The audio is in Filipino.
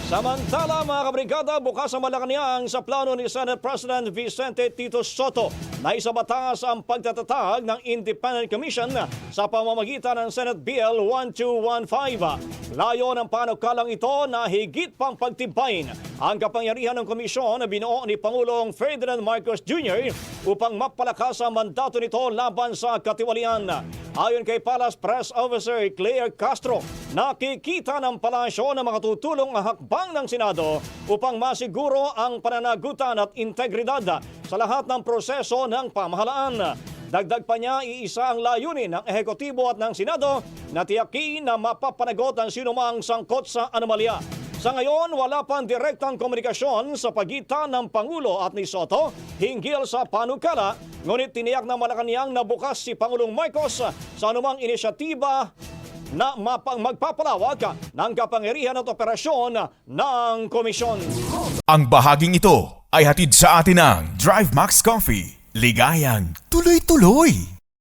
Samantala mga kabrigada, bukas ang Malacanang sa plano ni Senate President Vicente Tito Sotto na isabatas ang pagtatatag ng Independent Commission sa pamamagitan ng Senate Bill 1215. Layo ng panukalang ito na higit pang pagtibayin ang kapangyarihan ng komisyon na binuo ni Pangulong Ferdinand Marcos Jr. upang mapalakas ang mandato nito laban sa katiwalian. Ayon kay Palace Press Officer Claire Castro, nakikita ng palasyo na makatutulong ang hakbang ng Senado upang masiguro ang pananagutan at integridad sa lahat ng proseso ng pamahalaan. Dagdag pa niya, iisa ang layunin ng ehekutibo at ng Senado na tiyakin na mapapanagot ang sinumang sangkot sa anomalya. Sa ngayon, wala pang direktang komunikasyon sa pagitan ng Pangulo at ni Sotto hinggil sa panukala, ngunit tiniyak na Malacanang na bukas si Pangulong Marcos sa anumang inisyatiba na magpapalawak ng kapangyarihan at operasyon ng komisyon. Ang bahaging ito ay hatid sa atin ng Drive Max Coffee. Ligayang tuloy-tuloy!